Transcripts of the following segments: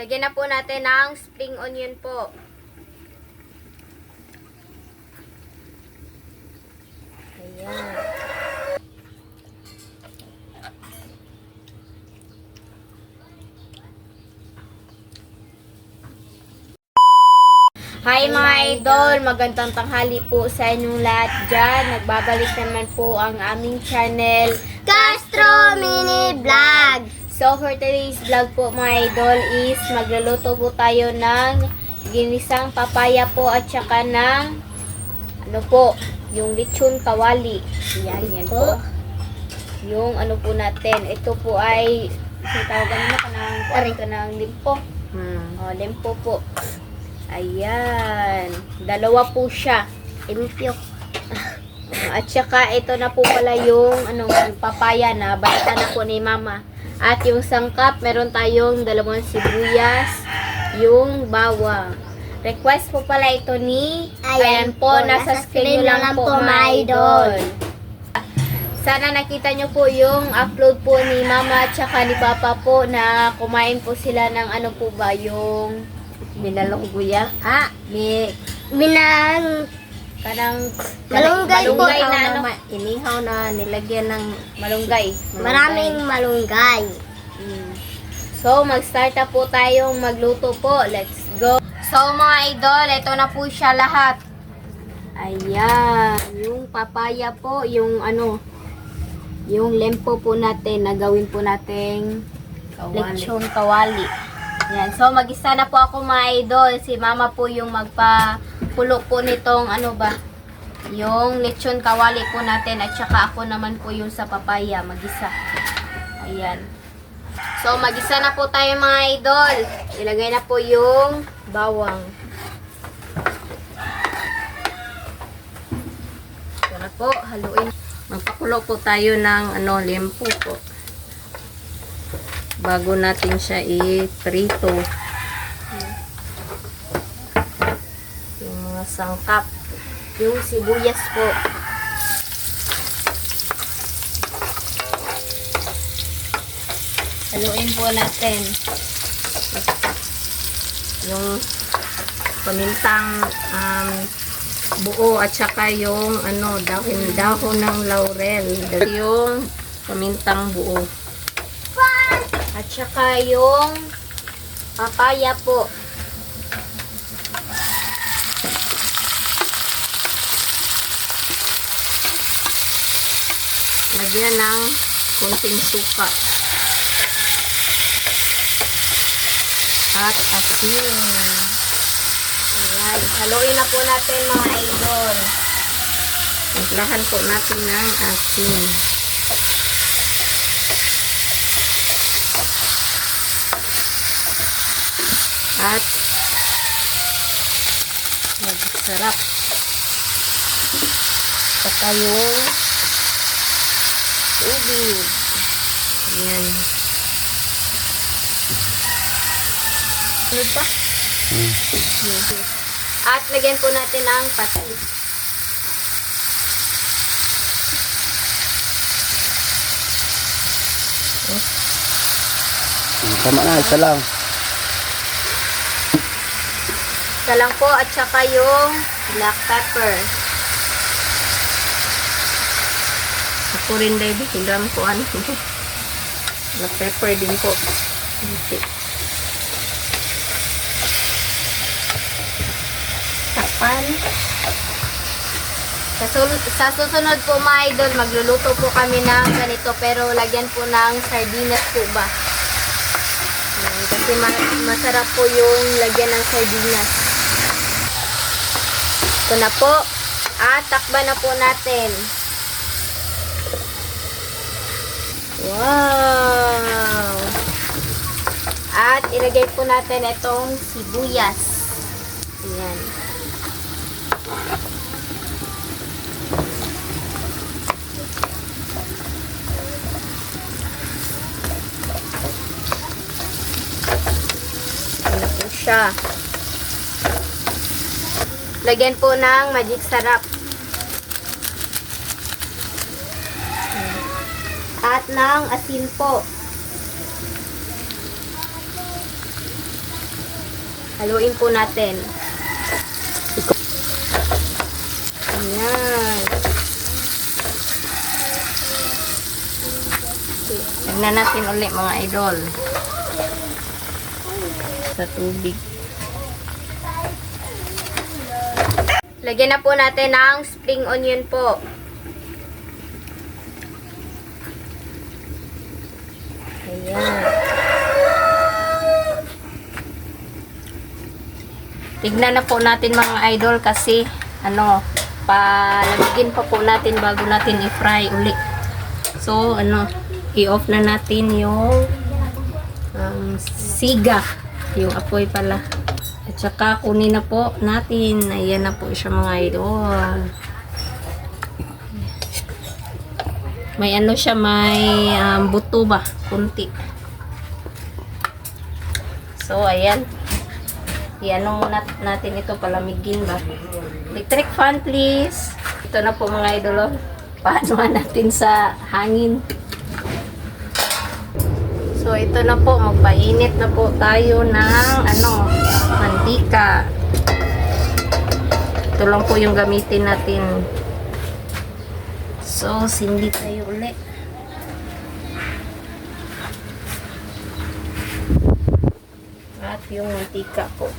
Lagyan na po natin ng spring onion po. Ayan. Hi mga idol! Magandang tanghali po sa inyong lahat dyan. Nagbabalik naman po ang aming channel, Castro Mini Vlog. So for today's vlog po mga idol is magluluto po tayo ng ginisang papaya po at saka ng ano po, yung lechon kawali. Yan po. Yung ano po natin, ito po ay tawagan mo kanang limpo. Limpo po. Ayan. Dalawa po siya. Impyok. At saka ito na po pala yung papaya na balita na po ni mama. At yung sangkap, meron tayong dalawang sibuyas, yung bawang. Request po pala ito ni ayan po, nasa screen nyo lang po mga idol. Sana nakita nyo po yung upload po ni mama at saka ni papa po na kumain po sila ng ano po ba, yung Binalong guya. kanang Malunggay po. malunggay na ano, Inihaw na nilagyan ng malunggay. maraming malunggay. So, mag-start na po tayong magluto po. Let's go. So, mga idol, ito na po siya lahat. Ayan. Yung papaya po, yung yung lempo po natin, na gawin po nating lechon kawali. Ayan. So, mag-isa na po ako mga idol. Si mama po yung magpapulo po nitong yung lechon kawali po natin. At saka ako naman po yung sa papaya, mag-isa. Ayan. So, mag-isa na po tayo mga idol. Ilagay na po yung bawang. Ito na po, haluin. Magpakulo po tayo ng limpo po. Bago natin siya i-prito. Yung mga sangkap. Yung sibuyas po. Haluin po natin. Yung pamintang buo at saka yung dahon ng laurel. Yung pamintang buo. At saka yung papaya po. Lagyan ng konting suka. At asin. Ayan. Haluin na po natin mga idol. Timplahan po natin ng asin. At sarap. Saka yung ubig. Ayan. Ano pa? At lagyan po natin ang patis. Tama na, isa lang. Isa lang po at saka yung black pepper. Ako rin, baby. Hinggang po black pepper din po. Takpan. Sa susunod po mga idol, magluluto po kami ng ganito pero lagyan po ng sardinas po ba. Ayan, kasi masarap po yung lagyan ng sardinas. Ito na po. At takban na po natin. Wow! At ilagay po natin itong sibuyas. Ayan. Ano po siya. Lagyan po ng magic sarap. At ng asin po. Haluin po natin. Ayan. Tignan natin ulit mga idol. Sa tubig. Lagyan na po natin ng spring onion po. Ayan. Tignan na po natin mga idol kasi palamigin pa po natin bago natin i-fry uli. So, i-off na natin yung siga. Yung apoy pala. At saka kunin na po natin. Ayan na po siya mga idol. May siya, may buto ba? Kunti. So, ayan. Natin ito palamigin ba? Electric fan please. Ito na po mga idol. Paano natin sa hangin. So, ito na po. Magpainit na po tayo ng mantika. Ito lang po yung gamitin natin. So, sindi tayo ulit. At yung mantika po.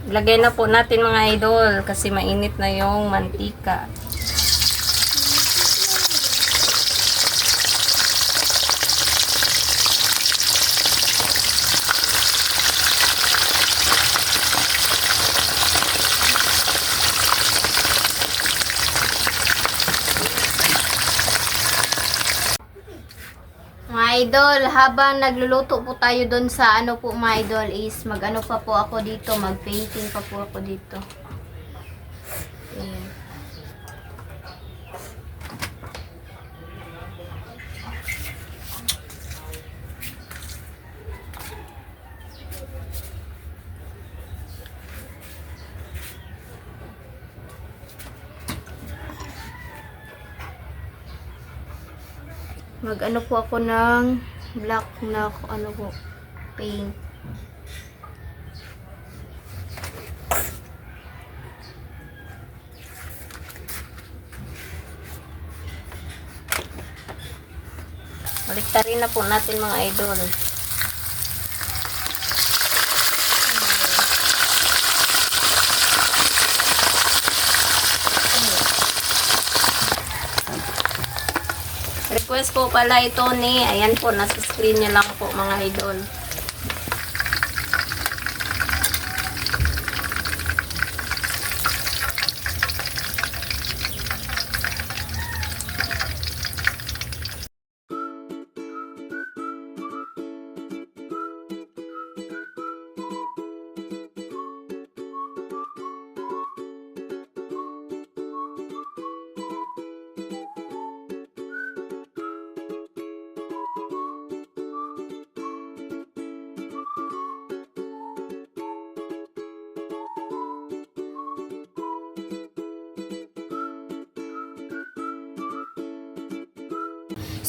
Lagay na po natin mga idol kasi mainit na yung mantika. Mga idol, habang nagluluto po tayo doon sa po mga idol is pa po ako dito, mag-painting pa po ako dito. Ayan. Po ako ng black na po, paint. Baliktarin na po natin mga idol. Request po pala ito ni, ayan po, nasa screen nyo lang po mga idol.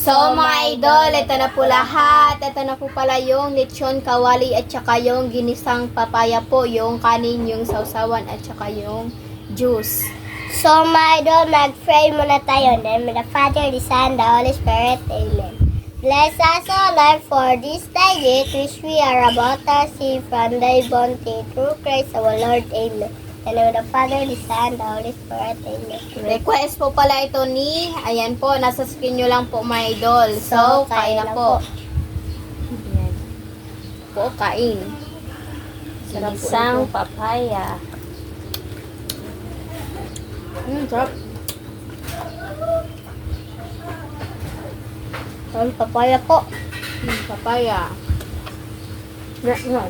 So mga idol, ito na po lahat. Ito na po pala yung lechon kawali at saka yung ginisang papaya po, yung kanin, yung sausawan at saka yung juice. So, my idol, mag-pray muna tayo. In the name of the Father, the Son, the Holy Spirit. Amen. Bless us, O Lord, for this thy gift, which we are about to receive from thy bounty, through Christ our Lord. Amen. In the name of the Father, the Son, the Holy Spirit. Amen. Request po pala ito ni, ayan po, nasa screen nyo lang po mga idol. So, kain na po. Ayan. Po, kain. Sarap po Isang ito. papaya. Sarap. Ang papaya po. Papaya. No.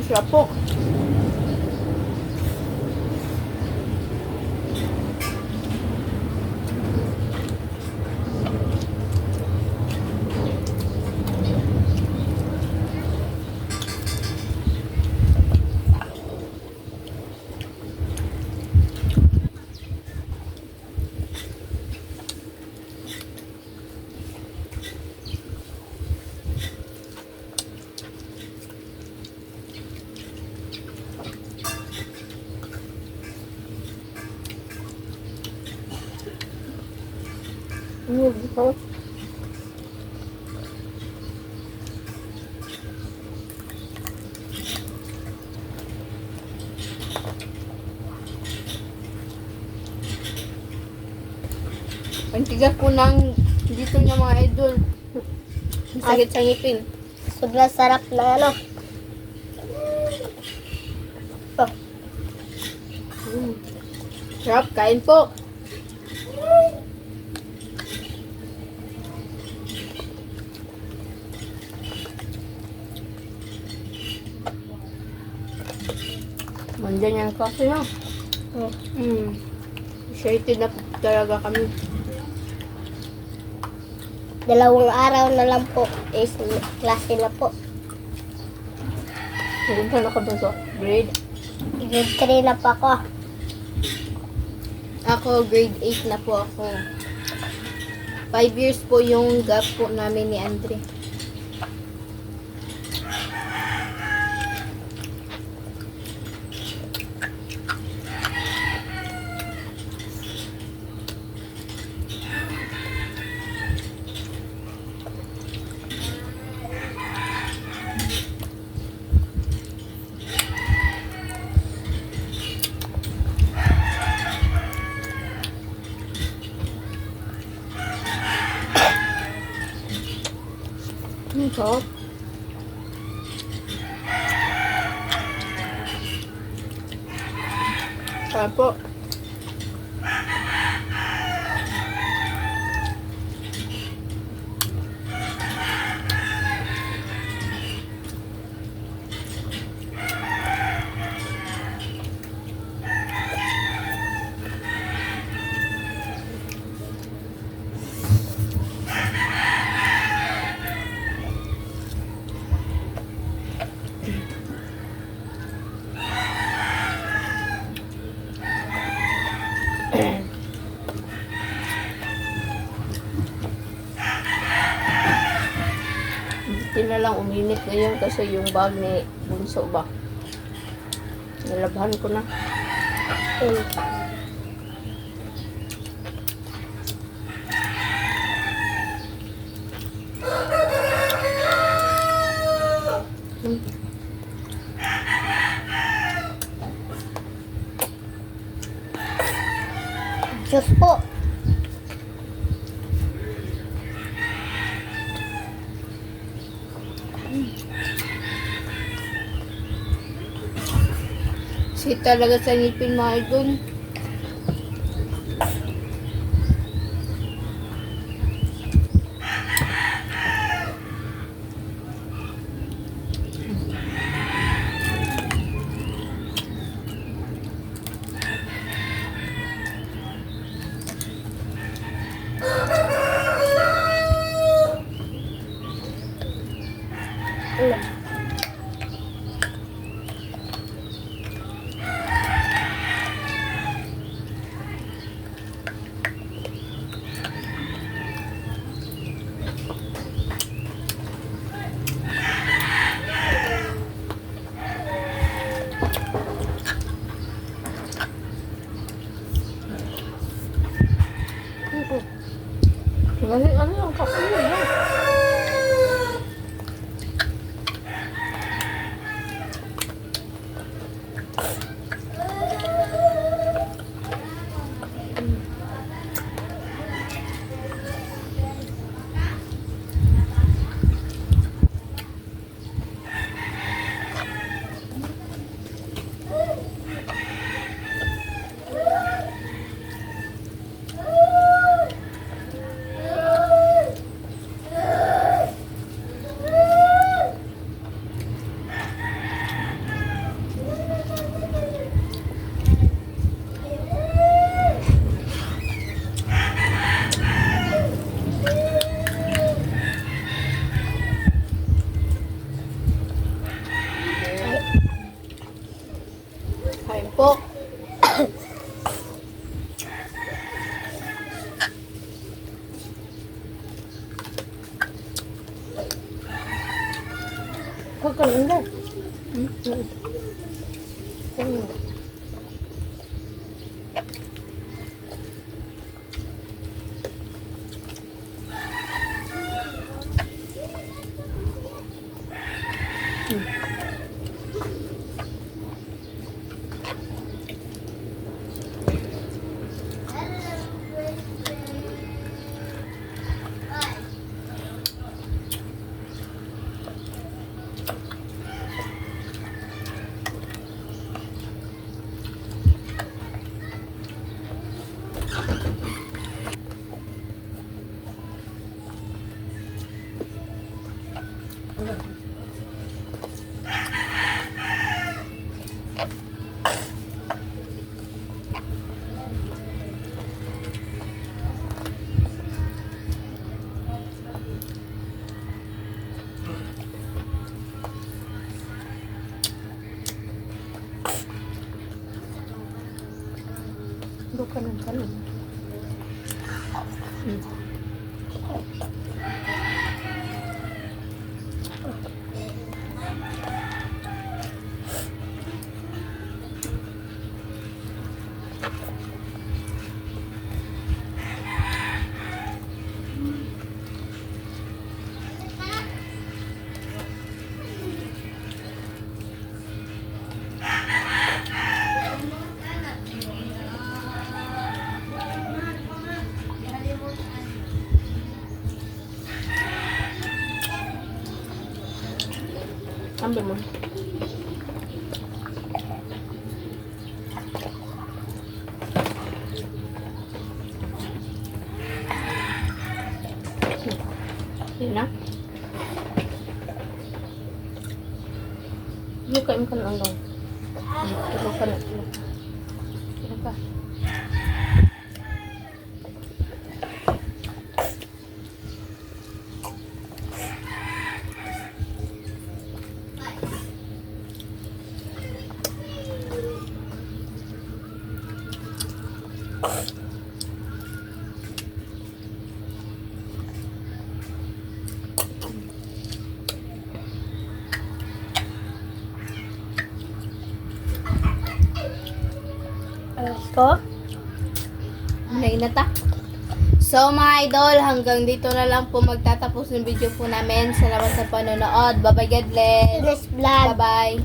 Sarap po. Sarap. Ang tigas po ng dito niya mga idol. Ang sakit sa ngipin. Sobrang sarap na ano. Oh, Sarap, kain po. Mandiyan yung kaso niya. Excited na talaga kami. 2 araw na lang po is klase na po. Pupunta na ka ba sa grade? Grade 3 na pa ako. Ako, grade 8 na po ako. 5 years po yung gap po namin ni Andre. Sarap. Sarap po. Hindi na lang uminit ngayon kasi yung bag ni Bunso ba. Nalabhan ko na. Diyos po. Sweet talaga sa ngipin mga idol. Ano yung kakulo ba? po. Huwag ka lang dyan. Bukan ng kanin. Ambil mo. Yun na. Buka mo ka na lang daw. Tulog ka na. Tulog ka. Ko? Nainata. So mga idol, hanggang dito na lang po magtatapos ng video po namin. Salamat sa panonood. Bye bye, God bless. This vlog. Bye bye.